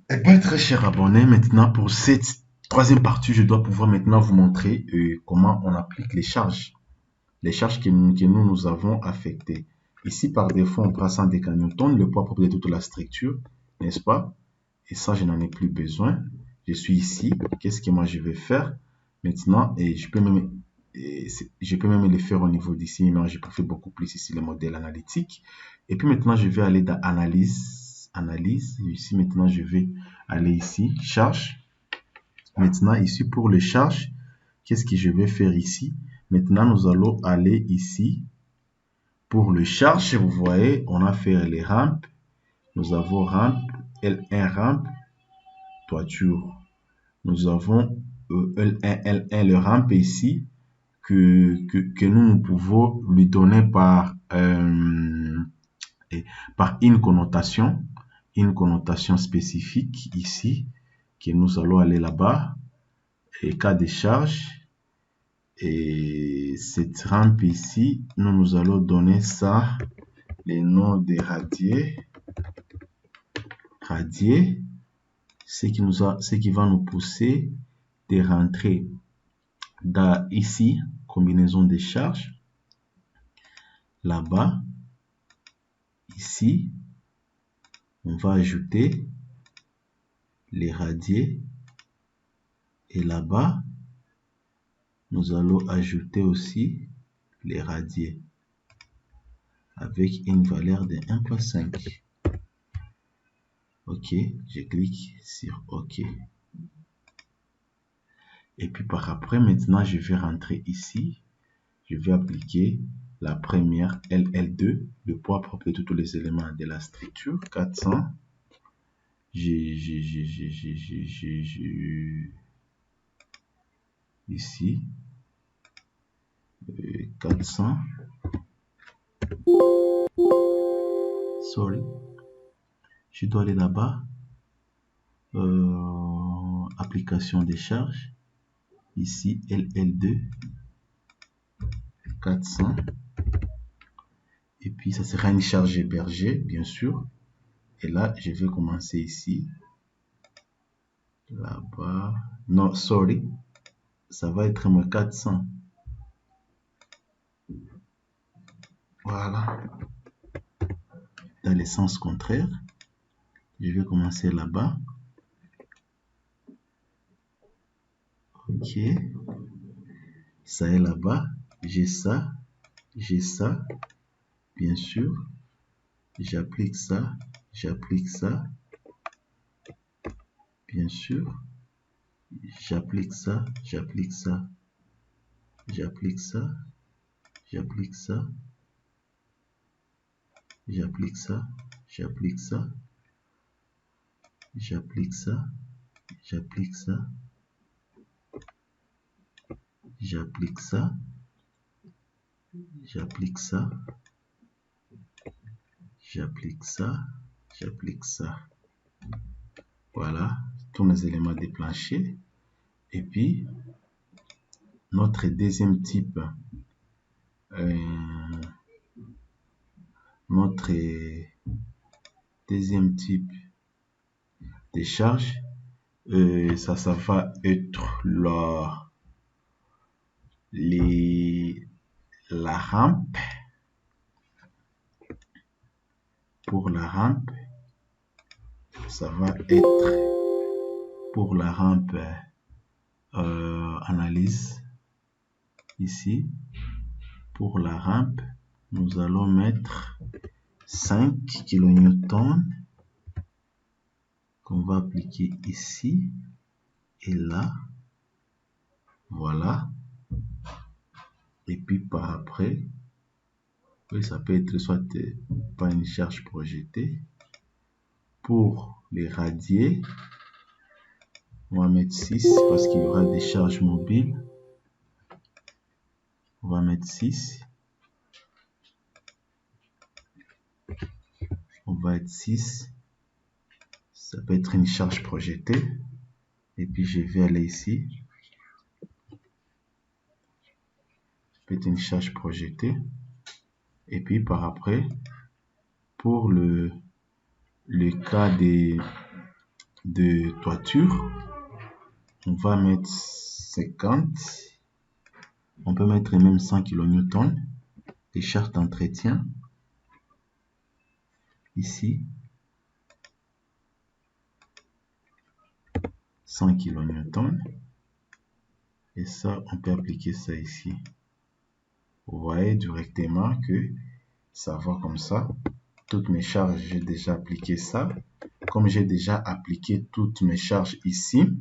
Eh bien, très cher abonné, maintenant pour cette troisième partie, je dois pouvoir maintenant vous montrer comment on applique les charges que nous avons affectées. Ici, par défaut, on prend 100 décannewtons, le poids propre de toute la structure, n'est-ce pas? Et ça, je n'en ai plus besoin. Je suis ici. Qu'est-ce que moi je vais faire maintenant? Et je peux même le faire au niveau d'ici, mais je préfère beaucoup plus ici le modèle analytique. Et puis maintenant, je vais aller dans analyse, analyse. Ici, maintenant, je vais aller ici, charge. Maintenant, ici, pour les charges, qu'est-ce que je vais faire ici? Maintenant, nous allons aller ici. Pour le charge, vous voyez, on a fait les rampes. Nous avons rampe, L1 rampe, toiture. Nous avons L1 le rampe ici que nous pouvons lui donner par une connotation spécifique ici, que nous allons aller là-bas, et cas de charge. Et cette rampe ici, nous allons donner ça, les noms des radiers, ce qui va nous pousser de rentrer dans ici, combinaison des charges, là-bas, ici, on va ajouter les radiers et là-bas, nous allons ajouter aussi les radiers avec une valeur de 1,5. OK, je clique sur OK. Et puis par après, maintenant, je vais rentrer ici. Je vais appliquer la première LL2, le poids propre de tous les éléments de la structure, 400. Ici, 400. Sorry. Je dois aller là-bas. Application des charges. Ici, LL2, 400. Et puis, ça sera une charge hébergée, bien sûr. Et là, je vais commencer ici. Là-bas. Non, sorry. Ça va être moins 400. Voilà. Dans le sens contraire. Je vais commencer là-bas. OK. Ça est là-bas. J'ai ça. J'ai ça. Bien sûr. J'applique ça. J'applique ça. Bien sûr. J'applique ça. J'applique ça. J'applique ça. J'applique ça. J'applique ça. J'applique ça. J'applique ça. J'applique ça. J'applique ça. J'applique ça. J'applique ça. J'applique ça. Voilà, tous mes éléments déclenchés. Et puis, notre deuxième type, notre deuxième type de charge, ça va être la rampe. Pour la rampe, ça va être pour la rampe analyse. Ici, pour la rampe, nous allons mettre 5 kN qu'on va appliquer ici et là. Voilà. Et puis par après, oui, ça peut être soit pas une charge projetée. Pour les radiers, on va mettre 6 parce qu'il y aura des charges mobiles. On va mettre 6. On va être 6. Ça peut être une charge projetée. Et puis je vais aller ici. Ça peut être une charge projetée. Et puis par après, pour le cas de toiture. On va mettre 50. On peut mettre même 100 kN. Les charges d'entretien. Ici. 100 kN. Et ça, on peut appliquer ça ici. Vous voyez directement que ça va comme ça. Toutes mes charges, j'ai déjà appliqué ça. Comme j'ai déjà appliqué toutes mes charges ici,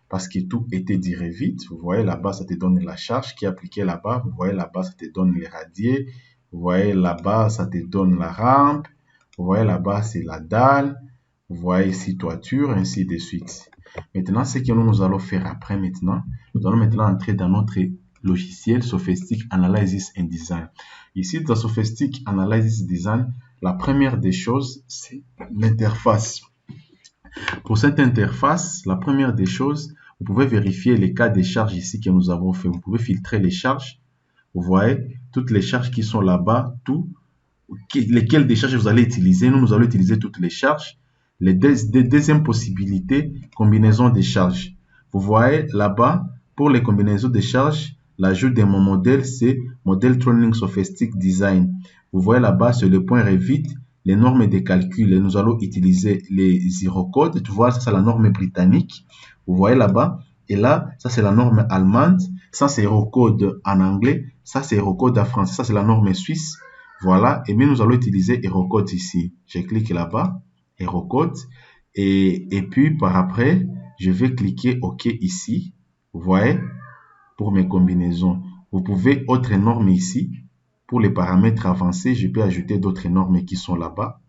parce que tout était diré vite, vous voyez là-bas, ça te donne la charge qui est appliquée là-bas. Vous voyez là-bas, ça te donne les radiers. Vous voyez là-bas, ça te donne la rampe. Vous voyez là-bas, c'est la dalle. Vous voyez ici toiture, ainsi de suite. Maintenant, ce que nous allons faire après maintenant, nous allons maintenant entrer dans notre logiciel Sophistic Analysis and Design. Ici, dans Sophistic Analysis and Design, la première des choses, c'est l'interface. Pour cette interface, la première des choses, vous pouvez vérifier les cas des charges ici que nous avons fait. Vous pouvez filtrer les charges. Vous voyez, toutes les charges qui sont là-bas, lesquelles des charges vous allez utiliser. Nous allons utiliser toutes les charges. Les deuxième possibilité, combinaison des charges. Vous voyez là-bas, pour les combinaisons de charges, l'ajout de mon modèle, c'est Model Training Sophistic Design. Vous voyez là-bas, sur le point Revit, les normes de calcul. Et nous allons utiliser les Eurocodes. Tu vois, ça c'est la norme britannique. Vous voyez là-bas. Et là, ça c'est la norme allemande. Ça c'est Eurocode en anglais. Ça c'est Eurocode en français. Ça c'est la norme suisse. Voilà. Et bien nous allons utiliser Eurocode ici. Je clique là-bas. Eurocode. Et puis par après, je vais cliquer OK ici. Vous voyez, pour mes combinaisons. Vous pouvez autre norme ici. Pour les paramètres avancés, je peux ajouter d'autres normes qui sont là-bas.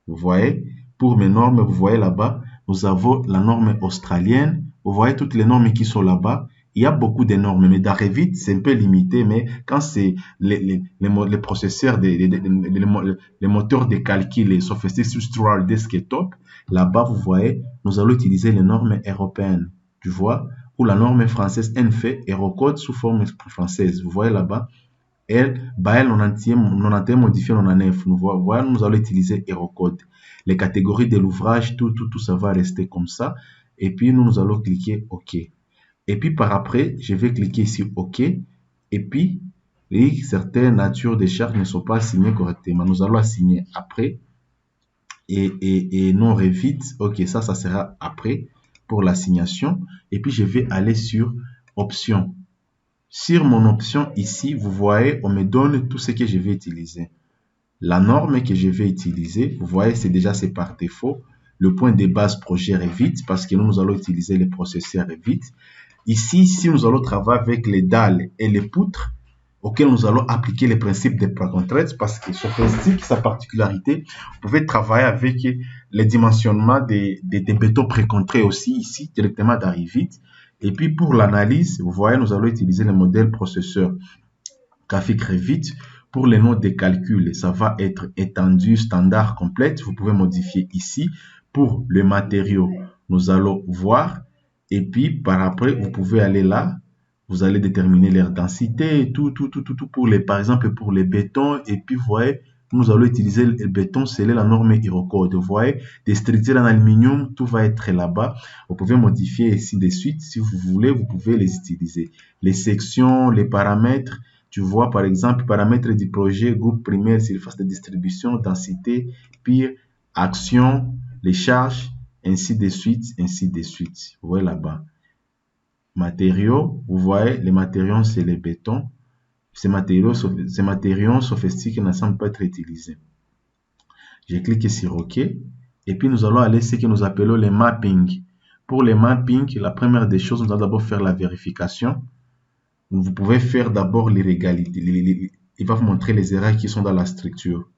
Vous voyez, pour mes normes, vous voyez là-bas, nous avons la norme australienne. Vous voyez toutes les normes qui sont là-bas. Il y a beaucoup de normes, mais dans Revit, c'est un peu limité. Mais quand c'est les processeurs, les moteurs de calcul, les Sophistic Structural Desktop, là-bas, vous voyez, nous allons utiliser les normes européennes. Tu vois, ou la norme française NF, Eurocode sous forme française. Vous voyez là-bas, elle, Bael 91 modifié 99. Voilà, nous allons utiliser Eurocode. Les catégories de l'ouvrage, tout ça va rester comme ça. Et puis, nous allons cliquer OK. Et puis, par après, je vais cliquer ici OK. Et puis, certaines natures des charges ne sont pas assignées correctement. Nous allons assigner après. Et non Revit. OK, ça sera après pour l'assignation. Et puis, je vais aller sur Options. Sur mon option ici, vous voyez, on me donne tout ce que je vais utiliser. La norme que je vais utiliser, vous voyez, c'est par défaut. Le point de base projet Revit, parce que nous allons utiliser les processeurs Revit. Ici, si nous allons travailler avec les dalles et les poutres, auxquelles nous allons appliquer les principes de Plug-and-Trade, parce que Sophistic, sa particularité, vous pouvez travailler avec les dimensionnements des bétons précontrés aussi, ici, directement dans Revit. Et puis pour l'analyse, vous voyez, nous allons utiliser le modèle processeur graphique Revit. Pour les noms des calculs, ça va être étendu, standard, complète. Vous pouvez modifier ici. Pour le matériau, nous allons voir. Et puis par après, vous pouvez aller là. Vous allez déterminer leur densité, tout pour les, par exemple, pour les bétons. Et puis, vous voyez, nous allons utiliser le béton, c'est la norme Eurocode. Vous voyez, des structures en aluminium, tout va être là-bas. Vous pouvez modifier ainsi de suite. Si vous voulez, vous pouvez les utiliser. Les sections, les paramètres, tu vois, par exemple, paramètres du projet, groupe primaire, surface de distribution, densité, pire, action, les charges, ainsi de suite, ainsi de suite. Vous voyez là-bas. Matériaux, vous voyez, les matériaux, c'est les bétons. Ces matériaux sophistiques ne semblent pas être utilisés. Je clique sur OK. Et puis, nous allons aller ce que nous appelons les mappings. Pour les mappings, la première des choses, nous allons d'abord faire la vérification. Vous pouvez faire d'abord l'illégalité. Il va vous montrer les erreurs qui sont dans la structure.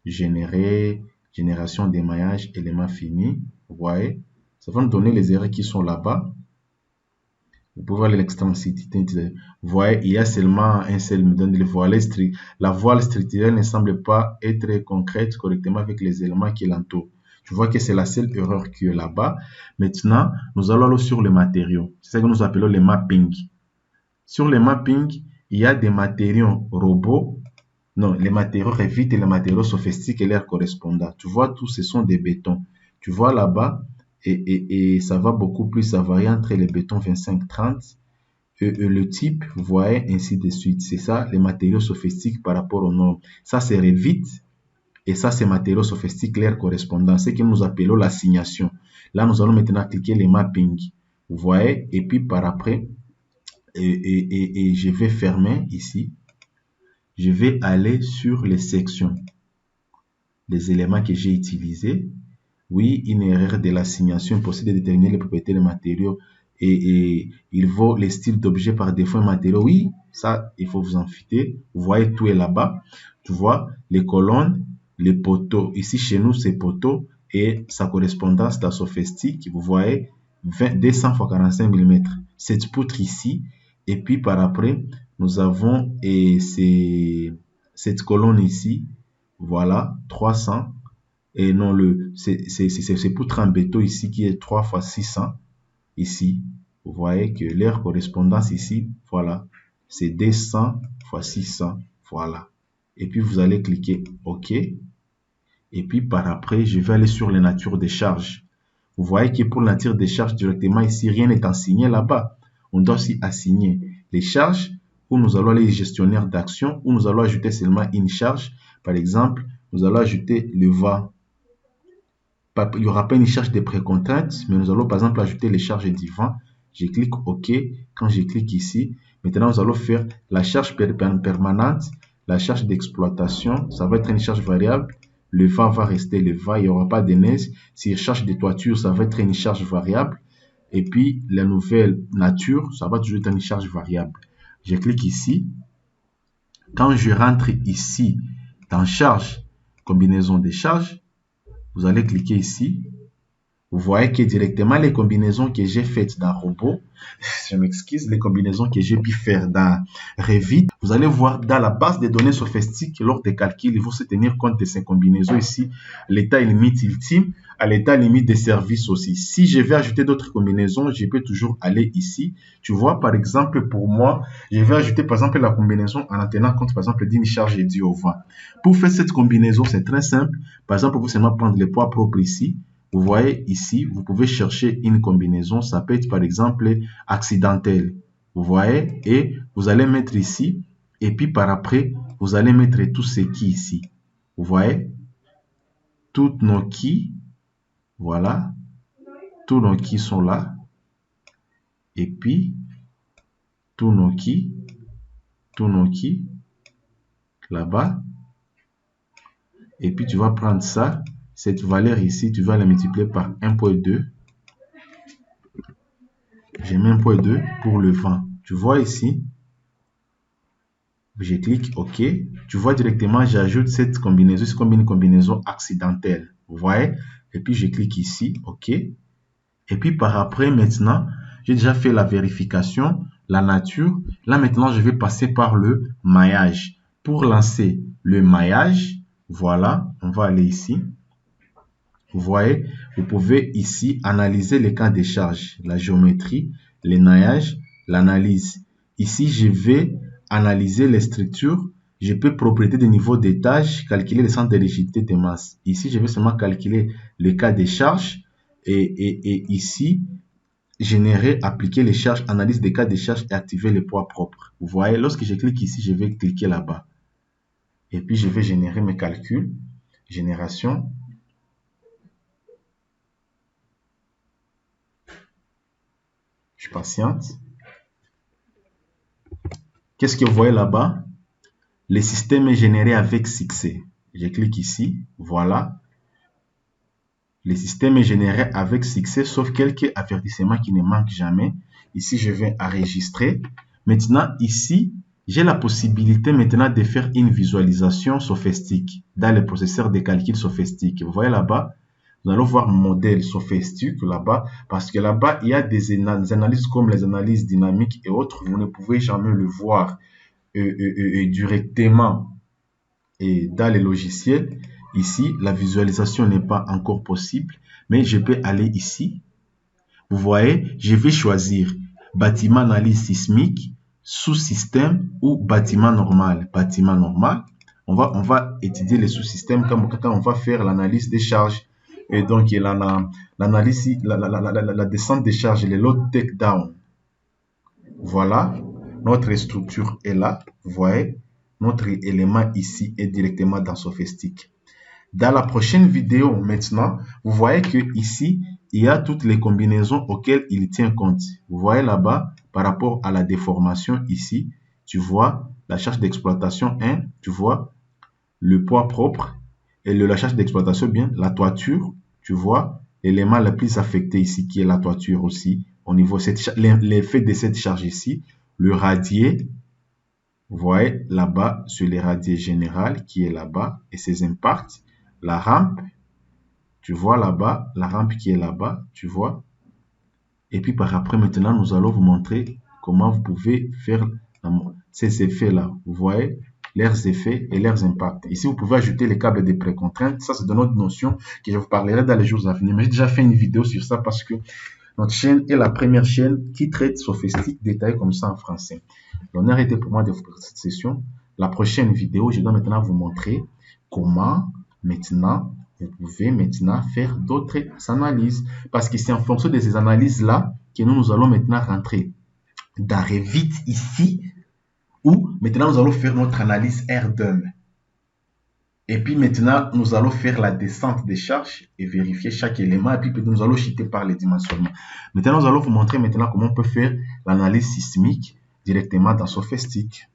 Générer, génération d'émaillage, éléments finis. Vous voyez, ça va nous donner les erreurs qui sont là-bas. Vous pouvez voir l'extensité. Vous voyez, il y a seulement un seul modèle. La voile structurelle ne semble pas être concrète correctement avec les éléments qui l'entourent. Je vois que c'est la seule erreur qui est là-bas. Maintenant, nous allons aller sur les matériaux. C'est ce que nous appelons les mappings. Sur les mappings, il y a des matériaux robots. Non, les matériaux Revit et les matériaux sophistiques et leurs correspondants. Tu vois, tous ce sont des bétons. Tu vois là-bas, et ça va beaucoup plus, ça varie entre les bétons 25-30 et le type, vous voyez, ainsi de suite. C'est ça, les matériaux sophistiques par rapport aux normes. Ça, c'est Revit et ça, c'est matériaux sophistiques, leurs correspondants. Ce que nous appelons l'assignation. Là, nous allons maintenant cliquer les mappings. Vous voyez, et puis par après, et je vais fermer ici. Je vais aller sur les sections des éléments que j'ai utilisés. Oui, une erreur de l'assignation possible de déterminer les propriétés des matériaux et il vaut les styles d'objets par défaut matériaux. Oui, ça, il faut vous en fitter. Vous voyez, tout est là-bas. Tu vois, les colonnes, les poteaux. Ici, chez nous, c'est poteaux et sa correspondance dans sophistique. Vous voyez, 200 x 45 mm. Cette poutre ici. Et puis, par après, nous avons cette colonne ici. Voilà, 300. Et non, c'est poutre en béton ici qui est 3 x 600. Ici, vous voyez que leur correspondance ici, voilà, c'est 200 x 600. Voilà. Et puis, vous allez cliquer OK. Et puis, par après, je vais aller sur les natures des charges. Vous voyez que pour la nature des charges directement ici, rien n'est assigné là-bas. On doit aussi assigner les charges où nous allons aller gestionnaire d'action, où nous allons ajouter seulement une charge. Par exemple, nous allons ajouter le VA. Il n'y aura pas une charge de précontrainte, mais nous allons par exemple ajouter les charges du vent. Je clique OK. Quand je clique ici, maintenant nous allons faire la charge permanente, la charge d'exploitation. Ça va être une charge variable. Le vent va rester le vent, il n'y aura pas de neige. Si charge de toiture, ça va être une charge variable. Et puis la nouvelle nature, ça va toujours être une charge variable. Je clique ici. Quand je rentre ici dans charge, combinaison des charges, vous allez cliquer ici. Vous voyez que directement les combinaisons que j'ai faites dans Robot, je m'excuse, les combinaisons que j'ai pu faire dans Revit, vous allez voir dans la base des données sophistiques, lors des calculs, il faut se tenir compte de ces combinaisons ici, l'état limite ultime, à l'état limite des services aussi. Si je vais ajouter d'autres combinaisons, je peux toujours aller ici. Tu vois, par exemple, pour moi, je vais ajouter par exemple la combinaison en tenant compte par exemple d'une charge due au vent. Pour faire cette combinaison, c'est très simple. Par exemple, vous seulement prendre les poids propres ici. Vous voyez ici, vous pouvez chercher une combinaison. Ça peut être par exemple accidentelle. Vous voyez, et vous allez mettre ici. Et puis par après, vous allez mettre tout ce qui ici. Vous voyez, toutes nos keys. Voilà, tous nos keys sont là. Et puis, tous nos keys là-bas. Et puis, tu vas prendre ça, cette valeur ici, tu vas la multiplier par 1.2. J'ai mis 1.2 pour le vent. Tu vois ici, je clique OK. Tu vois directement, j'ajoute cette combinaison, c'est comme une combinaison accidentelle. Vous voyez? Et puis, je clique ici, OK. Et puis, par après, maintenant, j'ai déjà fait la vérification, la nature. Là, maintenant, je vais passer par le maillage. Pour lancer le maillage, voilà, on va aller ici. Vous voyez, vous pouvez ici analyser les cas de charge, la géométrie, les maillages, l'analyse. Ici, je vais analyser les structures. Je peux propriété des niveaux d'étage, calculer les centres de rigidité des masses. Ici, je vais seulement calculer le cas des charges. Et ici, générer, appliquer les charges, analyse des cas de charges et activer les poids propres. Vous voyez, lorsque je clique ici, je vais cliquer là-bas. Et puis, je vais générer mes calculs. Génération. Je patiente. Qu'est-ce que vous voyez là-bas? Le système est généré avec succès. Je clique ici. Voilà. Le système est généré avec succès, sauf quelques avertissements qui ne manquent jamais. Ici, je vais enregistrer. Maintenant, ici, j'ai la possibilité maintenant de faire une visualisation sophistique dans le processeur de calcul sophistique. Vous voyez là-bas, nous allons voir modèle sophistique là-bas, parce que là-bas, il y a des analyses comme les analyses dynamiques et autres. Vous ne pouvez jamais le voir directement dans les logiciels. Ici, la visualisation n'est pas encore possible, mais je peux aller ici. Vous voyez, je vais choisir bâtiment analyse sismique, sous-système ou bâtiment normal. Bâtiment normal. on va étudier les sous-systèmes quand on va faire l'analyse des charges. Et donc, il y a l'analyse, la descente des charges, les load takedown. Voilà, notre structure est là. Vous voyez, notre élément ici est directement dans Sophistic. Dans la prochaine vidéo, maintenant, vous voyez que ici, il y a toutes les combinaisons auxquelles il tient compte. Vous voyez là-bas, par rapport à la déformation ici, tu vois la charge d'exploitation 1, tu vois le poids propre et la charge d'exploitation, bien la toiture, tu vois l'élément le plus affecté ici qui est la toiture aussi. Au niveau l'effet de cette charge ici, le radier, vous voyez là-bas sur les radiers général qui est là-bas et ses impacts. La rampe, tu vois là-bas, la rampe qui est là-bas, tu vois. Et puis par après, maintenant, nous allons vous montrer comment vous pouvez faire ces effets-là. Vous voyez, leurs effets et leurs impacts. Ici, vous pouvez ajouter les câbles de précontrainte. Ça, c'est de notre notion que je vous parlerai dans les jours à venir. Mais j'ai déjà fait une vidéo sur ça parce que notre chaîne est la première chaîne qui traite Sophistic détaillé comme ça en français. L'honneur était pour moi de vous faire cette session. La prochaine vidéo, je dois maintenant vous montrer comment maintenant vous pouvez maintenant faire d'autres analyses. Parce que c'est en fonction de ces analyses-là que nous allons maintenant rentrer dans Revit ici, où maintenant nous allons faire notre analyse RDUM. Et puis maintenant, nous allons faire la descente des charges et vérifier chaque élément. Et puis nous allons chuter par les dimensionnements. Maintenant, nous allons vous montrer maintenant comment on peut faire l'analyse sismique directement dans Sophistic.